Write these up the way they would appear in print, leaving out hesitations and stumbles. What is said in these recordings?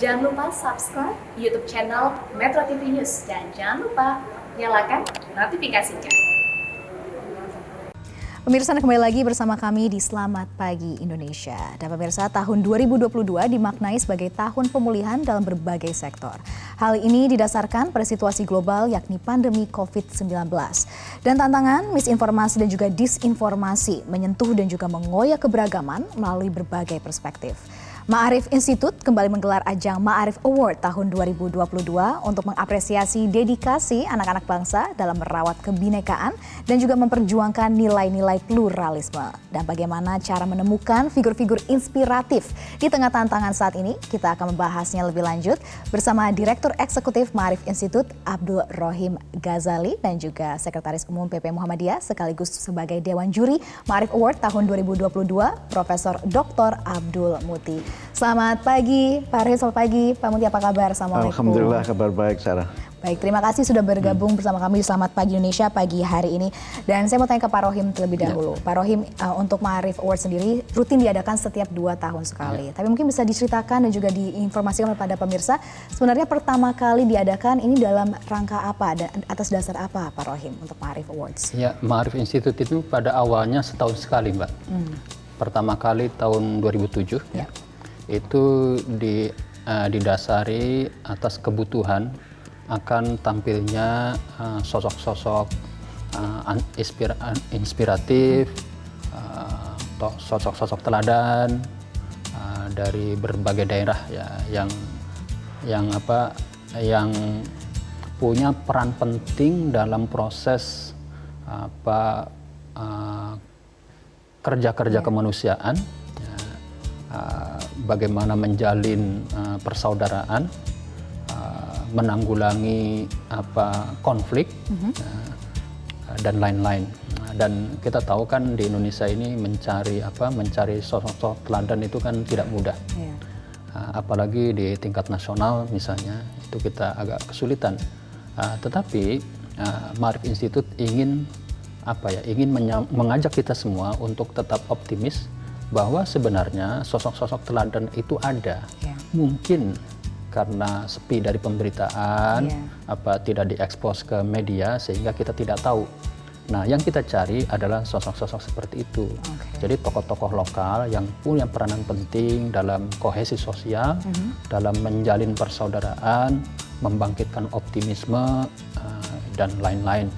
Jangan lupa subscribe YouTube channel Metro TV News dan jangan lupa nyalakan notifikasinya. Pemirsa, kembali lagi bersama kami di Selamat Pagi Indonesia. Dan pemirsa, tahun 2022 dimaknai sebagai tahun pemulihan dalam berbagai sektor. Hal ini didasarkan pada situasi global yakni pandemi COVID-19. Dan tantangan, misinformasi dan juga disinformasi menyentuh dan juga mengoyak keberagaman melalui berbagai perspektif. Ma'arif Institute kembali menggelar ajang Ma'arif Award tahun 2022 untuk mengapresiasi dedikasi anak-anak bangsa dalam merawat kebinekaan dan juga memperjuangkan nilai-nilai pluralisme. Dan bagaimana cara menemukan figur-figur inspiratif di tengah tantangan saat ini, kita akan membahasnya lebih lanjut bersama Direktur Eksekutif Ma'arif Institute Abdul Rohim Ghazali dan juga Sekretaris Umum PP Muhammadiyah sekaligus sebagai Dewan Juri Ma'arif Award tahun 2022, Profesor Dr. Abdul Muti. Selamat pagi, Pak Rohim. Selamat pagi, Pak Muti. Apa kabar? Assalamualaikum. Alhamdulillah, kabar baik, Sarah. Baik, terima kasih sudah bergabung bersama kami di Selamat Pagi Indonesia pagi hari ini. Dan saya mau tanya ke Pak Rohim terlebih dahulu. Pak Rohim, untuk Ma'arif Award sendiri rutin diadakan setiap 2 tahun sekali. Tapi mungkin bisa diceritakan dan juga diinformasikan kepada pemirsa, sebenarnya pertama kali diadakan ini dalam rangka apa dan atas dasar apa, Pak Rohim, untuk Ma'arif Awards? Ya, Ma'arif Institute itu pada awalnya setahun sekali, Mbak. Pertama kali tahun 2007. Ya. Itu didasari atas kebutuhan akan tampilnya sosok-sosok inspiratif, sosok-sosok teladan dari berbagai daerah ya, yang punya peran penting dalam proses kerja-kerja kemanusiaan. Bagaimana menjalin persaudaraan, menanggulangi konflik dan lain-lain. Dan kita tahu kan di Indonesia ini mencari sosok-sosok teladan itu kan tidak mudah. Yeah. Apalagi di tingkat nasional misalnya itu kita agak kesulitan. Tetapi Ma'arif Institute ingin mengajak kita semua untuk tetap optimis bahwa sebenarnya sosok-sosok teladan itu ada. Yeah. Mungkin karena sepi dari pemberitaan, tidak diekspos ke media sehingga kita tidak tahu. Nah, yang kita cari adalah sosok-sosok seperti itu. Okay. Jadi tokoh-tokoh lokal yang punya peranan penting dalam kohesi sosial, dalam menjalin persaudaraan, membangkitkan optimisme dan lain-lain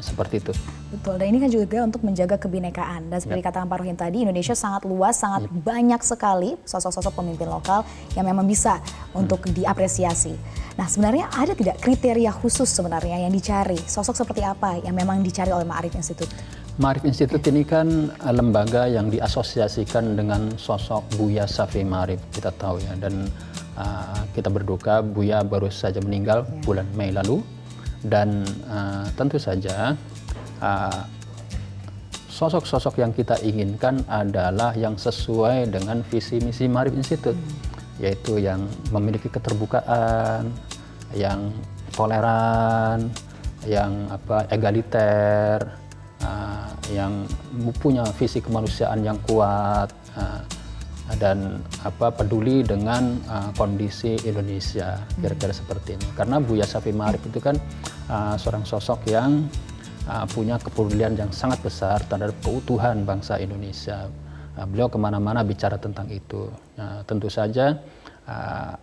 seperti itu. Betul, dan ini kan juga untuk menjaga kebinekaan. Dan seperti katakan Pak Rohim tadi, Indonesia sangat luas, sangat banyak sekali sosok-sosok pemimpin lokal yang memang bisa untuk diapresiasi. Nah, sebenarnya ada tidak kriteria khusus sebenarnya yang dicari? Sosok seperti apa yang memang dicari oleh Ma'arif Institute? Ma'arif Institute ini kan lembaga yang diasosiasikan dengan sosok Buya Shafi'i Ma'arif, kita tahu ya. Dan kita berduka Buya baru saja meninggal bulan Mei lalu. Dan tentu saja sosok-sosok yang kita inginkan adalah yang sesuai dengan visi misi Ma'arif Institute, yaitu yang memiliki keterbukaan, yang toleran, yang egaliter, yang punya visi kemanusiaan yang kuat, dan peduli dengan kondisi Indonesia, kira-kira seperti ini. Karena Buya Shafi'i Ma'arif itu kan seorang sosok yang punya kepedulian yang sangat besar terhadap keutuhan bangsa Indonesia. Beliau kemana-mana bicara tentang itu. Tentu saja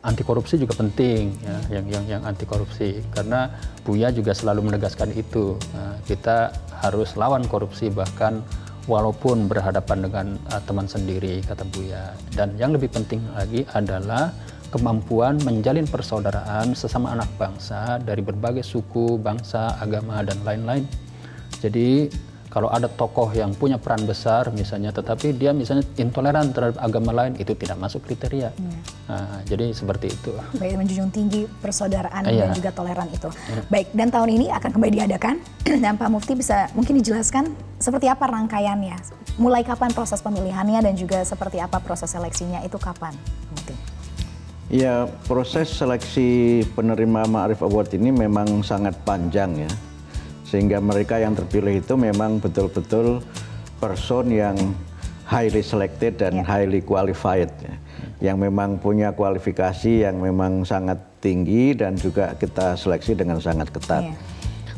anti korupsi juga penting, ya, yang anti korupsi. Karena Buya juga selalu menegaskan itu. Kita harus lawan korupsi bahkan walaupun berhadapan dengan teman sendiri, kata Buya. Dan yang lebih penting lagi adalah kemampuan menjalin persaudaraan sesama anak bangsa dari berbagai suku, bangsa, agama, dan lain-lain. Jadi kalau ada tokoh yang punya peran besar misalnya, tetapi dia misalnya intoleran terhadap agama lain, itu tidak masuk kriteria. Jadi seperti itu. Baik, menjunjung tinggi persaudaraan dan juga toleran itu. Baik, dan tahun ini akan kembali diadakan. Dan Pak Mufti bisa mungkin dijelaskan seperti apa rangkaiannya? Mulai kapan proses pemilihannya dan juga seperti apa proses seleksinya itu kapan? Mufti? Ya, proses seleksi penerima Ma'arif Award ini memang sangat panjang ya. Sehingga mereka yang terpilih itu memang betul-betul person yang highly selected dan highly qualified ya, yang memang punya kualifikasi yang memang sangat tinggi dan juga kita seleksi dengan sangat ketat.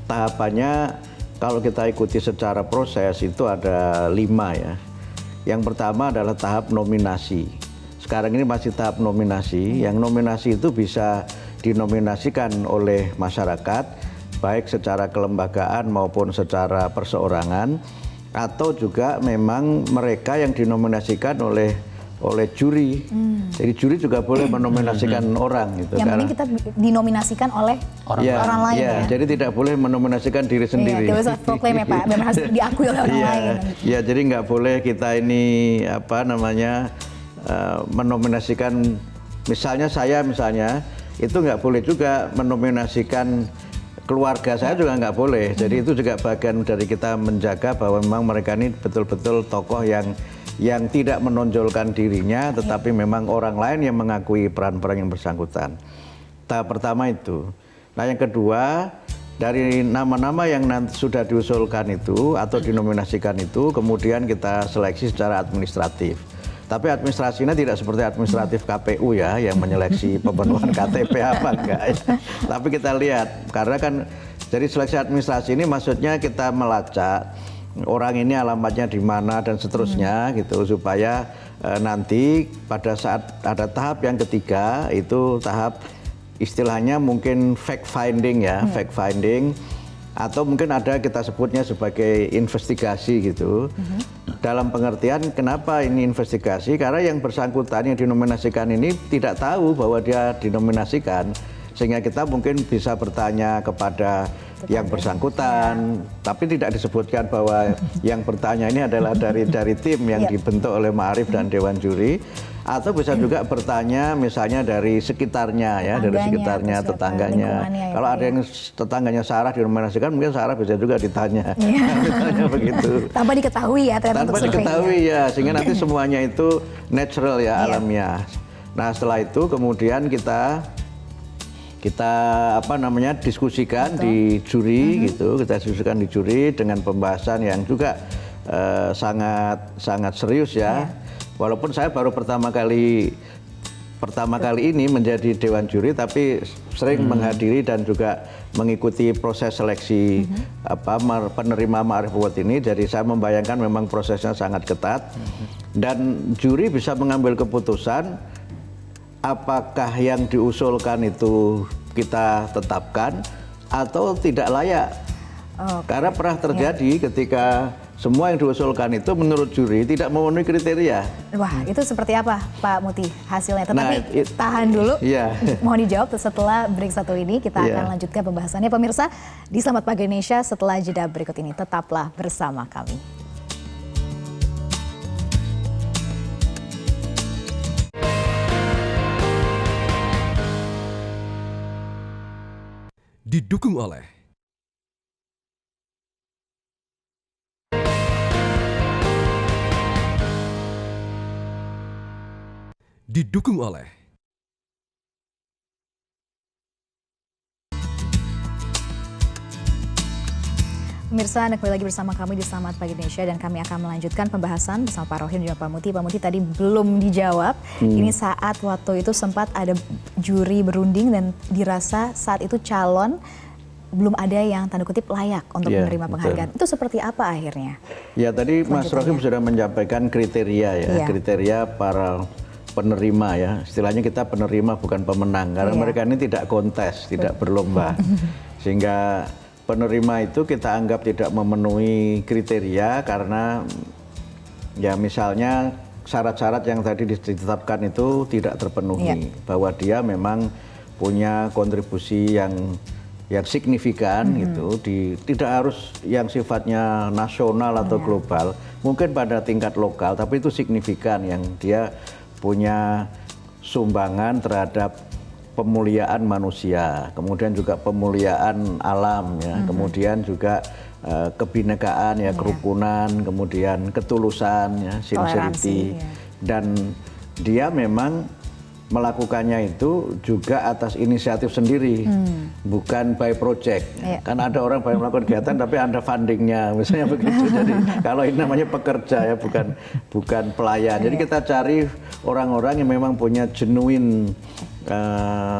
Tahapannya kalau kita ikuti secara proses itu ada 5 ya. Yang pertama adalah tahap nominasi. Sekarang ini masih tahap nominasi. Yang nominasi itu bisa dinominasikan oleh masyarakat, baik secara kelembagaan maupun secara perseorangan, atau juga memang mereka yang dinominasikan oleh juri. Jadi juri juga boleh menominasikan orang gitu. Yang penting kita dinominasikan oleh orang lain ya. Jadi tidak boleh menominasikan diri sendiri. Tidak usah proklaim ya Pak, benar harus diakui oleh orang lain. Ya, jadi nggak boleh kita ini menominasikan, misalnya saya itu nggak boleh juga menominasikan keluarga saya juga nggak boleh. Jadi itu juga bagian dari kita menjaga bahwa memang mereka ini betul-betul tokoh yang tidak menonjolkan dirinya, tetapi memang orang lain yang mengakui peran-peran yang bersangkutan. Tahap pertama itu. Nah yang kedua, dari nama-nama yang nanti sudah diusulkan itu atau dinominasikan itu, kemudian kita seleksi secara administratif. Tapi administrasinya tidak seperti administratif KPU ya, yang menyeleksi pemenuhan KTP apa enggak ya. Tapi kita lihat, karena kan jadi seleksi administrasi ini maksudnya kita melacak orang ini alamatnya di mana dan seterusnya gitu, supaya nanti pada saat ada tahap yang ketiga itu tahap istilahnya mungkin fact finding ya, fact finding, atau mungkin ada kita sebutnya sebagai investigasi gitu. Dalam pengertian kenapa ini investigasi? Karena yang bersangkutan yang dinominasikan ini tidak tahu bahwa dia dinominasikan, sehingga kita mungkin bisa bertanya kepada yang bersangkutan, tapi tidak disebutkan bahwa yang bertanya ini adalah dari tim yang dibentuk oleh Ma'arif dan Dewan Juri, atau bisa juga bertanya misalnya dari sekitarnya ya, dari sekitarnya, tetangganya. Kalau ada yang tetangganya Sarah dinominasikan, mungkin Sarah bisa juga ditanya. Ditanya begitu. Tanpa diketahui ya, tanpa diketahui ya, sehingga nanti semuanya itu natural ya, alamiah. Nah setelah itu kemudian kita diskusikan di juri gitu, kita diskusikan di juri dengan pembahasan yang juga sangat serius ya. Walaupun saya baru pertama kali ini menjadi Dewan Juri, tapi sering menghadiri dan juga mengikuti proses seleksi penerima Ma'arif Award ini. Jadi saya membayangkan memang prosesnya sangat ketat dan juri bisa mengambil keputusan apakah yang diusulkan itu kita tetapkan atau tidak layak. Karena pernah terjadi ketika semua yang diusulkan itu menurut juri tidak memenuhi kriteria. Wah, itu seperti apa Pak Muti hasilnya? Tetapi tahan dulu, mohon dijawab setelah break satu ini. Kita akan lanjutkan pembahasannya. Pemirsa, di Selamat Pagi Indonesia setelah jeda berikut ini. Tetaplah bersama kami. Didukung oleh Pemirsa, Anda kembali lagi bersama kami di Selamat Pagi Indonesia dan kami akan melanjutkan pembahasan bersama Pak Rohim dan Pak Muti. Pak Muti tadi belum dijawab. Ini saat waktu itu sempat ada juri berunding dan dirasa saat itu calon belum ada yang tanda kutip layak untuk menerima penghargaan. Itu seperti apa akhirnya? Ya tadi Mas Rohim sudah menyampaikan kriteria ya, kriteria para penerima ya. Istilahnya kita penerima bukan pemenang karena mereka ini tidak kontes, tidak berlomba. Sehingga penerima itu kita anggap tidak memenuhi kriteria karena ya misalnya syarat-syarat yang tadi ditetapkan itu tidak terpenuhi. Bahwa dia memang punya kontribusi yang signifikan gitu, tidak harus yang sifatnya nasional atau global, mungkin pada tingkat lokal, tapi itu signifikan yang dia punya sumbangan terhadap pemuliaan manusia, kemudian juga pemuliaan alam ya, kemudian juga kebinekaan ya, kerukunan, kemudian ketulusan ya, sincerity, dan dia memang melakukannya itu juga atas inisiatif sendiri, bukan by project. Kan ada orang banyak melakukan kegiatan tapi ada fundingnya, misalnya begitu. Jadi kalau ini namanya pekerja ya, bukan pelayan. Jadi kita cari orang-orang yang memang punya genuine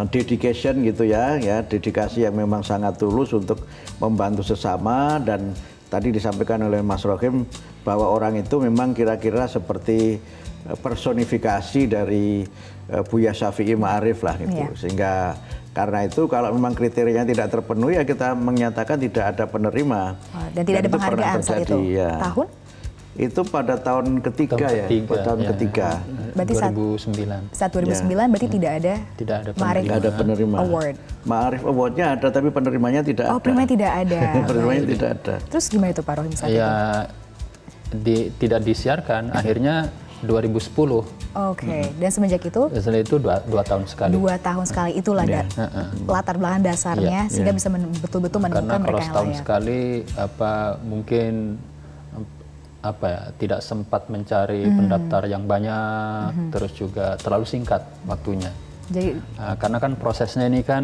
dedication gitu ya, dedikasi yang memang sangat tulus untuk membantu sesama. Dan tadi disampaikan oleh Mas Rohim bahwa orang itu memang kira-kira seperti personifikasi dari Buya Syafi'i Ma'arif lah gitu. Sehingga karena itu kalau memang kriterianya tidak terpenuhi ya kita menyatakan tidak ada penerima. Dan tidak ada penghargaan saat itu. Ya. Tahun? Itu pada tahun ketiga ya, pada tahun ketiga. Berarti 2009. Saat 2009 berarti tidak ada Ma'arif penerima. Award. Ma'arif Awardnya ada tapi penerimanya tidak ada. Penerimanya tidak ada. Penerimanya tidak ada. Terus gimana itu Pak Rohim saat itu? Tidak disiarkan, akhirnya 2010. Dan semenjak itu? Setelah itu 2 tahun sekali. 2 tahun sekali, itulah latar belakang dasarnya sehingga bisa betul-betul menemukan karena mereka kalau yang setahun layak. sekali mungkin tidak sempat mencari pendaftar yang banyak, terus juga terlalu singkat waktunya. Jadi, karena kan prosesnya ini kan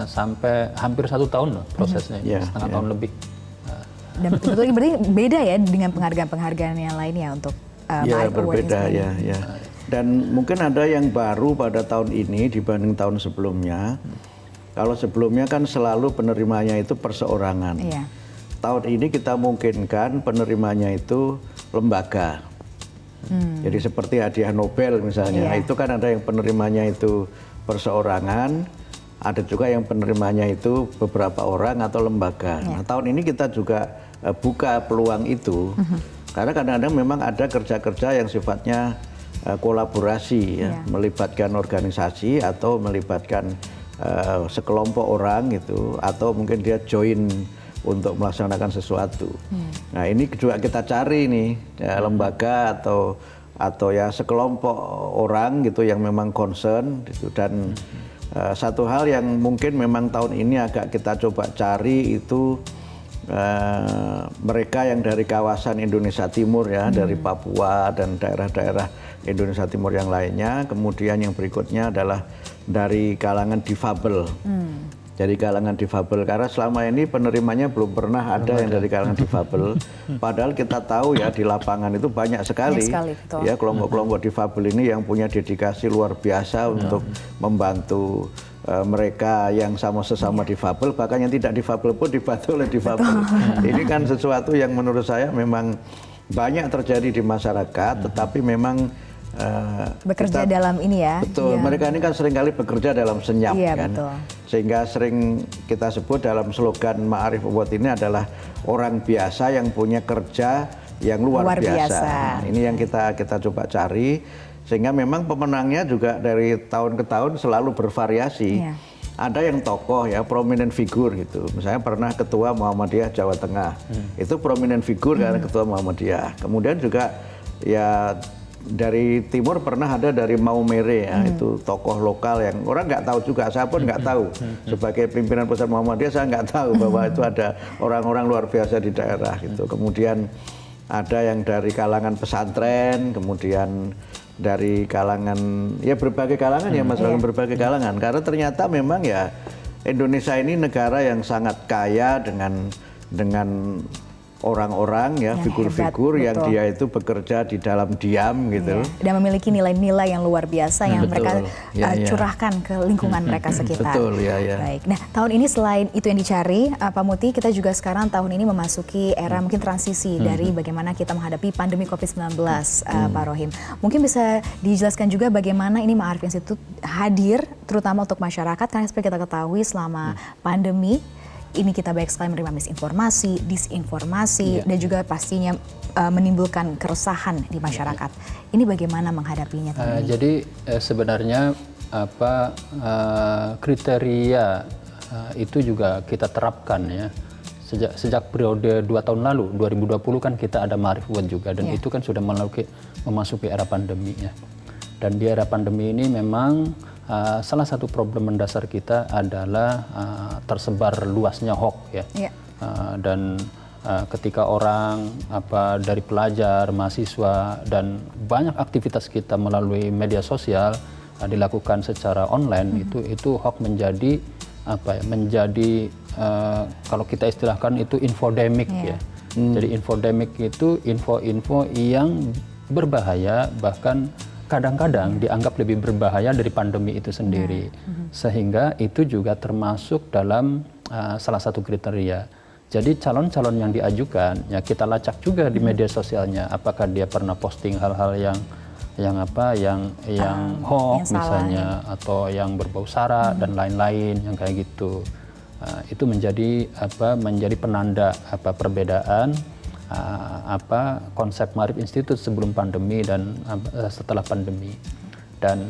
sampai hampir 1 tahun loh prosesnya, setengah tahun lebih. Dan betul-betul berarti beda ya dengan penghargaan-penghargaan yang lainnya untuk Ya, Ma'arif Award berbeda ini. ya. Dan mungkin ada yang baru pada tahun ini dibanding tahun sebelumnya. Kalau sebelumnya kan selalu penerimanya itu perseorangan. Tahun ini kita mungkinkan penerimanya itu lembaga. Jadi seperti hadiah Nobel misalnya, itu kan ada yang penerimanya itu perseorangan, ada juga yang penerimanya itu beberapa orang atau lembaga. Nah, tahun ini kita juga buka peluang itu, karena kadang-kadang memang ada kerja-kerja yang sifatnya kolaborasi, melibatkan organisasi atau melibatkan sekelompok orang gitu, atau mungkin dia join untuk melaksanakan sesuatu. Nah ini juga kita cari nih lembaga atau ya sekelompok orang gitu yang memang concern gitu. Dan satu hal yang mungkin memang tahun ini agak kita coba cari itu mereka yang dari kawasan Indonesia Timur ya, dari Papua dan daerah-daerah Indonesia Timur yang lainnya. Kemudian yang berikutnya adalah dari kalangan difabel. Dari kalangan difabel, karena selama ini penerimanya belum pernah ada yang dari kalangan difabel. Padahal kita tahu ya di lapangan itu banyak sekali ya kelompok-kelompok difabel ini yang punya dedikasi luar biasa untuk membantu mereka yang sesama difabel, bahkan yang tidak difabel pun dibantu oleh difabel. Ini kan sesuatu yang menurut saya memang banyak terjadi di masyarakat, tetapi memang bekerja dalam ini ya. Betul, mereka ini kan seringkali bekerja dalam senyap kan. Betul. Sehingga sering kita sebut dalam slogan Ma'arif Award ini adalah orang biasa yang punya kerja yang luar biasa. Ini yang kita coba cari, sehingga memang pemenangnya juga dari tahun ke tahun selalu bervariasi. Ada yang tokoh ya, prominent figur gitu. Misalnya pernah Ketua Muhammadiyah Jawa Tengah. Itu prominent figur karena Ketua Muhammadiyah. Kemudian juga ya dari timur pernah ada dari Maumere ya, itu tokoh lokal yang orang nggak tahu juga, saya pun nggak tahu. Sebagai pimpinan pusat Muhammadiyah saya nggak tahu bahwa itu ada orang-orang luar biasa di daerah gitu. Kemudian ada yang dari kalangan pesantren, kemudian dari kalangan ya berbagai kalangan ya Mas, berbagai kalangan. Karena ternyata memang ya Indonesia ini negara yang sangat kaya dengan orang-orang ya, figur-figur yang dia itu bekerja di dalam diam gitu. Dan memiliki nilai-nilai yang luar biasa yang mereka curahkan ke lingkungan mereka sekitar. Betul, Baik. Nah, tahun ini selain itu yang dicari, Pak Muti, kita juga sekarang tahun ini memasuki era mungkin transisi dari bagaimana kita menghadapi pandemi COVID-19, Pak Rohim. Mungkin bisa dijelaskan juga bagaimana ini Ma'arif Institute hadir terutama untuk masyarakat, karena seperti kita ketahui selama pandemi ini kita banyak sekali menerima misinformasi, disinformasi, dan juga pastinya menimbulkan keresahan di masyarakat. Ini bagaimana menghadapinya? Jadi sebenarnya kriteria itu juga kita terapkan ya. Sejak periode 2 tahun lalu, 2020 kan kita ada Ma'arif Award juga, dan itu kan sudah memasuki era pandemi ya. Dan di era pandemi ini memang salah satu problem mendasar kita adalah tersebar luasnya hoax ya. Dan ketika orang dari pelajar, mahasiswa dan banyak aktivitas kita melalui media sosial, dilakukan secara online, itu hoax menjadi apa ya, menjadi kalau kita istilahkan itu infodemik ya. Jadi infodemik itu info-info yang berbahaya, bahkan kadang-kadang dianggap lebih berbahaya dari pandemi itu sendiri. Sehingga itu juga termasuk dalam salah satu kriteria. Jadi calon-calon yang diajukan ya kita lacak juga di media sosialnya, apakah dia pernah posting hal-hal yang hoax misalnya, atau yang berbau sara dan lain-lain yang kayak gitu. Itu menjadi penanda perbedaan konsep Maarif Institute sebelum pandemi dan setelah pandemi. Dan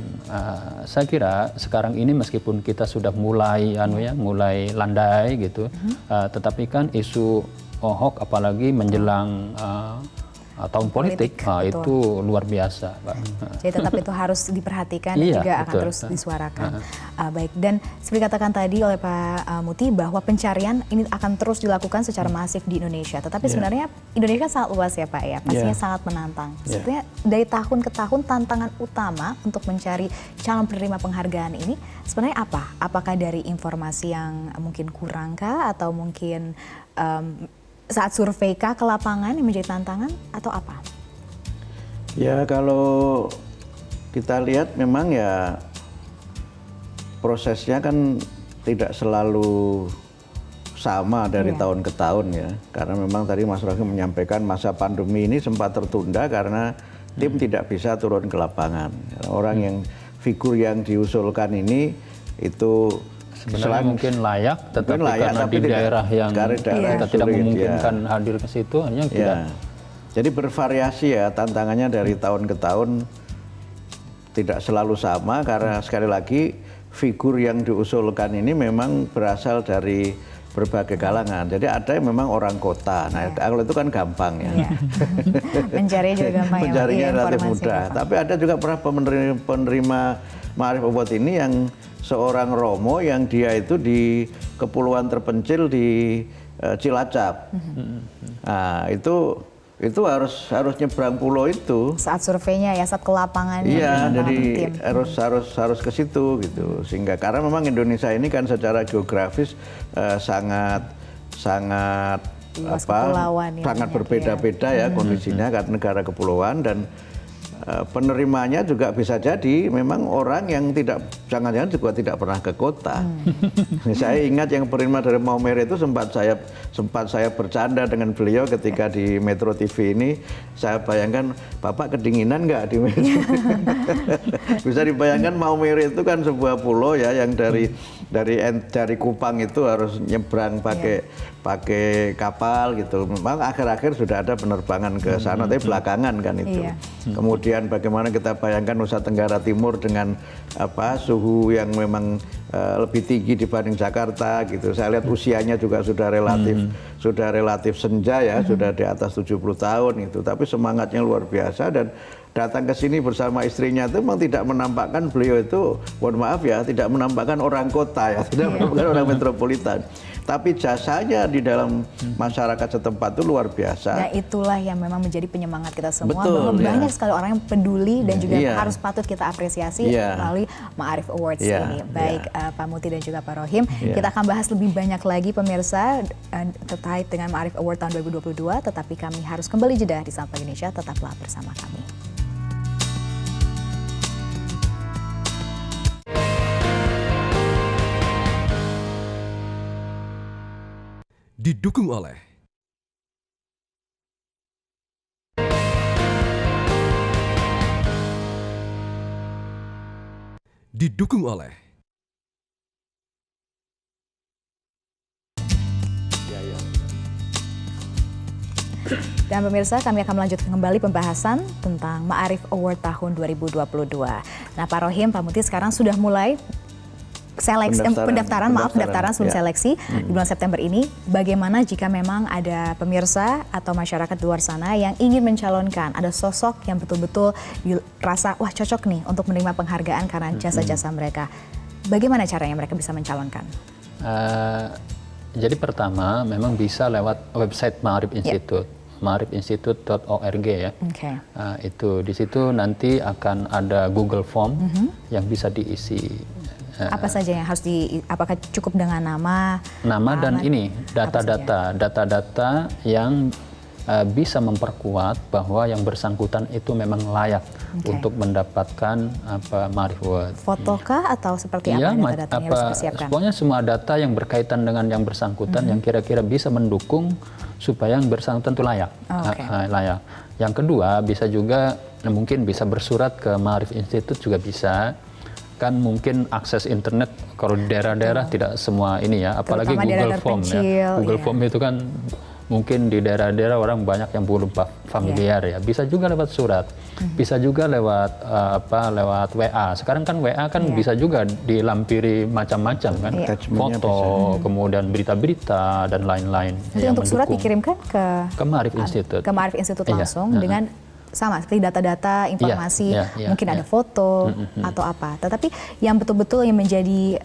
saya kira sekarang ini meskipun kita sudah mulai landai gitu, tetapi kan isu hoax apalagi menjelang tahun politik, itu luar biasa, Pak. Jadi tetap itu harus diperhatikan dan juga akan terus disuarakan. Baik, dan seperti katakan tadi oleh Pak Muti bahwa pencarian ini akan terus dilakukan secara masif di Indonesia. Tetapi sebenarnya Indonesia sangat luas ya Pak ya, pastinya sangat menantang. Sebenarnya dari tahun ke tahun tantangan utama untuk mencari calon penerima penghargaan ini sebenarnya apa? Apakah dari informasi yang mungkin kurang kah, atau mungkin saat survei kah ke lapangan yang menjadi tantangan, atau apa? Ya kalau kita lihat memang ya prosesnya kan tidak selalu sama dari tahun ke tahun ya. Karena memang tadi Mas Rohim menyampaikan masa pandemi ini sempat tertunda karena tim tidak bisa turun ke lapangan. Orang yang figur yang diusulkan ini itu sebenarnya mungkin layak, tetapi karena di daerah yang kita tidak memungkinkan hadir ke situ, hanya tidak. Jadi bervariasi ya tantangannya dari tahun ke tahun, tidak selalu sama karena sekali lagi figur yang diusulkan ini memang berasal dari berbagai kalangan. Jadi ada yang memang orang kota. Nah, kalau itu kan gampang ya. Mencari juga gampang. Mencarinya relatif mudah. Tapi ada juga penerima Maarif Award ini yang seorang Romo yang dia itu di kepulauan terpencil di Cilacap. Nah, itu harus nyebrang pulau itu. Saat surveinya ya, saat ke lapangannya. Iya, jadi harus ke situ gitu. Sehingga karena memang Indonesia ini kan secara geografis sangat berbeda-beda ya kondisinya karena negara kepulauan, dan penerimanya juga bisa jadi memang orang yang jangan-jangan juga tidak pernah ke kota. Saya ingat yang penerima dari Maumere itu sempat saya bercanda dengan beliau ketika di Metro TV ini. Saya bayangkan, Bapak kedinginan nggak di Metro? Bisa dibayangkan Maumere itu kan sebuah pulau ya yang dari Kupang itu harus nyebrang pakai kapal gitu. Memang akhir-akhir sudah ada penerbangan ke sana, tapi belakangan kan itu. Kemudian bagaimana kita bayangkan Nusa Tenggara Timur dengan suhu yang memang lebih tinggi dibanding Jakarta gitu. Saya lihat usianya juga sudah relatif senja ya, sudah di atas 70 tahun itu. Tapi semangatnya luar biasa, dan datang ke sini bersama istrinya itu memang tidak menampakkan beliau itu, mohon maaf ya, tidak menampakkan orang kota ya, tidak menampakkan orang metropolitan. Tapi jasanya di dalam masyarakat setempat itu luar biasa. Nah, itulah yang memang menjadi penyemangat kita semua. Bahwa banyak sekali orang yang peduli dan juga harus patut kita apresiasi melalui Maarif Awards ini. Baik Pak Muti dan juga Pak Rohim. Kita akan bahas lebih banyak lagi pemirsa terkait dengan Maarif Award tahun 2022. Tetapi kami harus kembali jeda di Selamat Pagi Indonesia. Tetaplah bersama kami. Didukung oleh Dan pemirsa, kami akan melanjutkan kembali pembahasan tentang Maarif Award tahun 2022. Nah, Pak Rohim, Pak Muti sekarang sudah mulai pendaftaran sebelum seleksi di bulan September ini. Bagaimana jika memang ada pemirsa atau masyarakat di luar sana yang ingin mencalonkan, ada sosok yang betul-betul dirasa wah cocok nih untuk menerima penghargaan karena jasa-jasa mereka. Bagaimana caranya mereka bisa mencalonkan? Jadi pertama memang bisa lewat website Maarif Institute, www.maarifinstitute.org ya. Oke. Itu di situ nanti akan ada Google Form yang bisa diisi. Apa saja yang harus apakah cukup dengan nama Dan alamat, ini apa saja? data-data yang bisa memperkuat bahwa yang bersangkutan itu memang layak untuk mendapatkan Maarif Award. Fotokah atau seperti apa data-data yang harus dipersiapkan? Pokoknya semua data yang berkaitan dengan yang bersangkutan yang kira-kira bisa mendukung supaya yang bersangkutan itu layak. Layak. Yang kedua bisa juga mungkin bisa bersurat ke Maarif Institute juga bisa. Kan mungkin akses internet kalau di daerah-daerah tidak semua ini ya, apalagi terutama Google daerah-daerah Form kecil, ya. Google Form itu kan mungkin di daerah-daerah orang banyak yang belum familiar ya. Bisa juga lewat surat, bisa juga lewat lewat WA. Sekarang kan WA kan bisa juga dilampiri macam-macam kan, foto, kemudian berita-berita dan lain-lain. Jadi untuk surat dikirimkan ke Maarif Institute. Ke Maarif Institute langsung dengan sama seperti data-data, informasi, mungkin ada foto atau apa. Tetapi yang betul-betul yang menjadi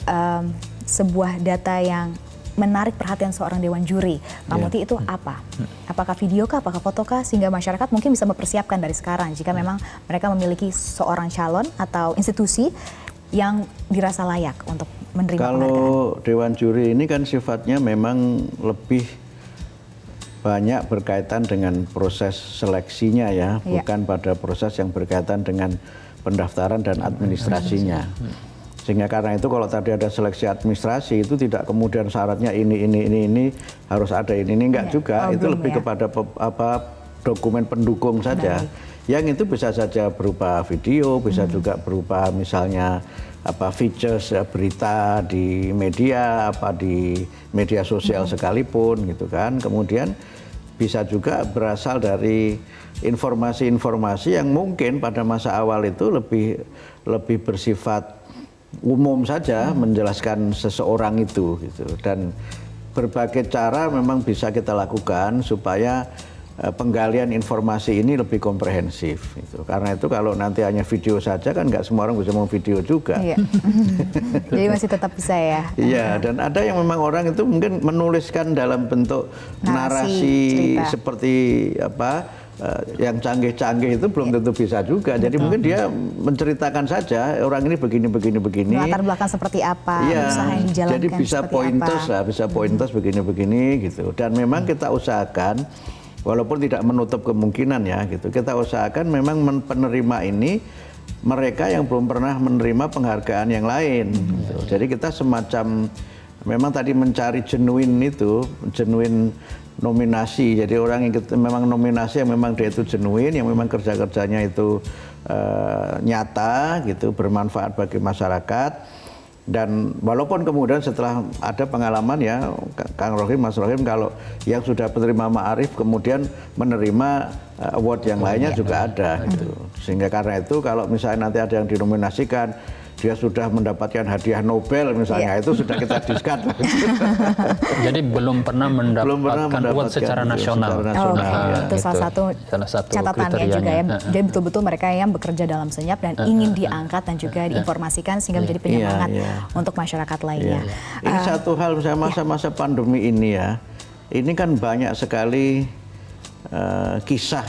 sebuah data yang menarik perhatian seorang dewan juri, Pak Muti, itu apa? Apakah video kah, apakah foto kah, sehingga masyarakat mungkin bisa mempersiapkan dari sekarang jika memang mereka memiliki seorang calon atau institusi yang dirasa layak untuk menerima penghargaan. Kalau dewan juri ini kan sifatnya memang lebih banyak berkaitan dengan proses seleksinya ya, bukan pada proses yang berkaitan dengan pendaftaran dan administrasinya. Sehingga karena itu kalau tadi ada seleksi administrasi itu tidak kemudian syaratnya ini harus ada ini enggak juga, itu lebih kepada dokumen pendukung saja. Yang itu bisa saja berupa video, bisa juga berupa misalnya features berita di media, di media sosial sekalipun gitu kan. Kemudian bisa juga berasal dari informasi-informasi yang mungkin pada masa awal itu lebih bersifat umum saja, menjelaskan seseorang itu gitu. Dan berbagai cara memang bisa kita lakukan supaya penggalian informasi ini lebih komprehensif. Gitu. Karena itu kalau nanti hanya video saja kan nggak semua orang bisa mau video juga. Iya. Jadi masih tetap bisa ya. Iya, dan ada yang memang orang itu mungkin menuliskan dalam bentuk narasi seperti yang canggih-canggih itu belum tentu bisa juga. Jadi mungkin dia menceritakan saja orang ini begini. Latar belakang seperti apa, usaha yang dijalankan. Jadi bisa pointers lah, bisa pointers begini gitu. Dan memang kita usahakan, walaupun tidak menutup kemungkinan ya gitu, kita usahakan memang penerima ini mereka yang belum pernah menerima penghargaan yang lain. Gitu. Jadi kita semacam memang tadi mencari genuine nominasi. Jadi orang yang memang nominasi yang memang dia itu genuine, yang memang kerja-kerjanya itu nyata gitu, bermanfaat bagi masyarakat. Dan walaupun kemudian setelah ada pengalaman ya Kang Rohim, Mas Rohim, kalau yang sudah penerima Maarif kemudian menerima award yang lainnya juga ada gitu. Sehingga karena itu kalau misalnya nanti ada yang dinominasikan dia sudah mendapatkan hadiah Nobel misalnya, itu sudah kita discard. Jadi belum pernah mendapatkan award secara nasional. Itu salah satu catatannya juga ya. Jadi betul-betul mereka yang bekerja dalam senyap dan ingin diangkat dan juga diinformasikan sehingga menjadi penyemangat untuk masyarakat lainnya. Ini satu hal misalnya masa-masa pandemi ini ya, ini kan banyak sekali kisah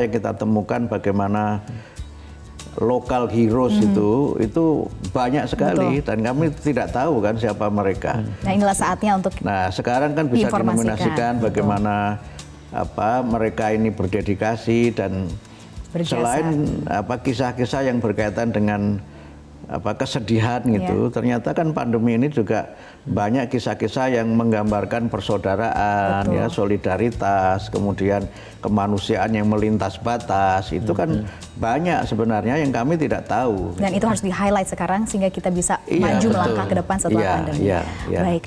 yang kita temukan bagaimana lokal heroes itu banyak sekali. Dan kami tidak tahu kan siapa mereka. Nah inilah saatnya untuk sekarang kan bisa dinominasikan bagaimana mereka ini berdedikasi dan selain kisah-kisah yang berkaitan dengan kesedihan gitu. Ternyata kan pandemi ini juga banyak kisah-kisah yang menggambarkan persaudaraan, ya, solidaritas, kemudian kemanusiaan yang melintas batas. Itu kan banyak sebenarnya yang kami tidak tahu. Dan itu harus di-highlight sekarang sehingga kita bisa maju melangkah ke depan setelah pandemi. Baik,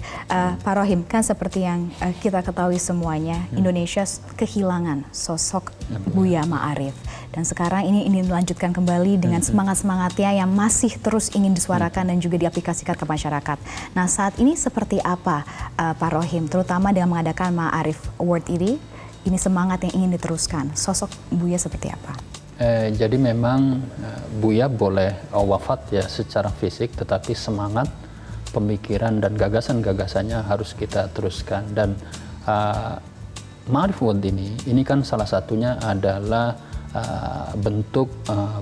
Pak Rohim, kan seperti yang kita ketahui semuanya, Indonesia kehilangan sosok Buya Maarif. Dan sekarang ini dilanjutkan kembali dengan semangat-semangatnya yang masih terus ingin disuarakan dan juga diaplikasikan ke masyarakat. Nah saat ini seperti apa Pak Rohim, terutama dengan mengadakan Maarif Award ini semangat yang ingin diteruskan, sosok Buya seperti apa? Jadi memang Buya boleh wafat ya secara fisik, tetapi semangat, pemikiran dan gagasan-gagasannya harus kita teruskan. Dan Ma'rif Award ini kan salah satunya adalah bentuk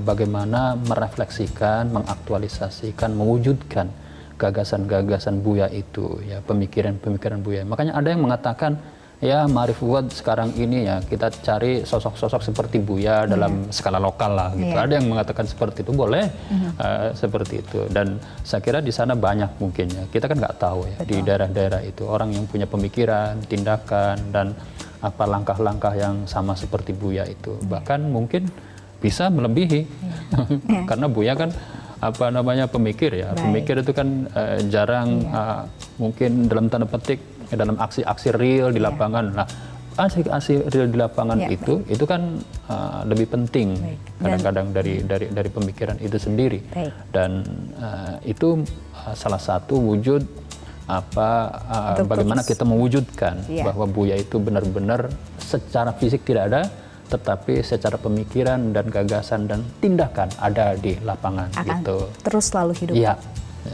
bagaimana merefleksikan, mengaktualisasikan, mewujudkan gagasan-gagasan Buya itu, ya, pemikiran-pemikiran Buya. Makanya ada yang mengatakan, ya Ma'rif Award sekarang ini ya kita cari sosok-sosok seperti Buya dalam skala lokal lah gitu. Ada yang mengatakan seperti itu, boleh seperti itu. Dan saya kira di sana banyak mungkin ya. Kita kan nggak tahu ya di daerah-daerah itu orang yang punya pemikiran, tindakan dan apa langkah-langkah yang sama seperti Buya itu. Bahkan mungkin bisa melebihi karena Buya kan apa namanya pemikir ya. Pemikir itu kan jarang mungkin dalam tanda petik dalam aksi-aksi real di lapangan. Nah, aksi real di lapangan itu kan lebih penting kadang-kadang dari pemikiran itu sendiri. Dan itu salah satu wujud bagaimana kita mewujudkan bahwa Buya itu benar-benar secara fisik tidak ada, tetapi secara pemikiran dan gagasan dan tindakan ada di lapangan. Akan gitu. terus selalu hidup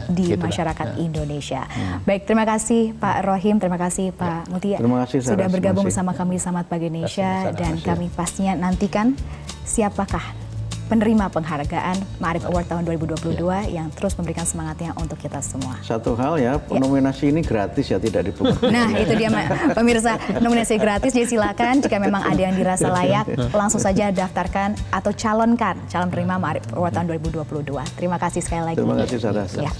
di masyarakat Indonesia. Baik, terima kasih Pak Rohim, terima kasih Pak Mutia Terima kasih, sudah bergabung terima kasih. bersama kami di Selamat Pagi Indonesia, dan kasih. kami pastinya nantikan siapakah penerima penghargaan Ma'rif Award tahun 2022 yang terus memberikan semangatnya untuk kita semua. Satu hal ya, nominasi ini gratis ya, tidak dipungut. Nah, itu dia pemirsa, nominasi gratis, jadi silakan jika memang ada yang dirasa layak, langsung saja daftarkan atau calon penerima Ma'rif Award tahun 2022. Terima kasih sekali lagi. Terima kasih, Sarah. Ya.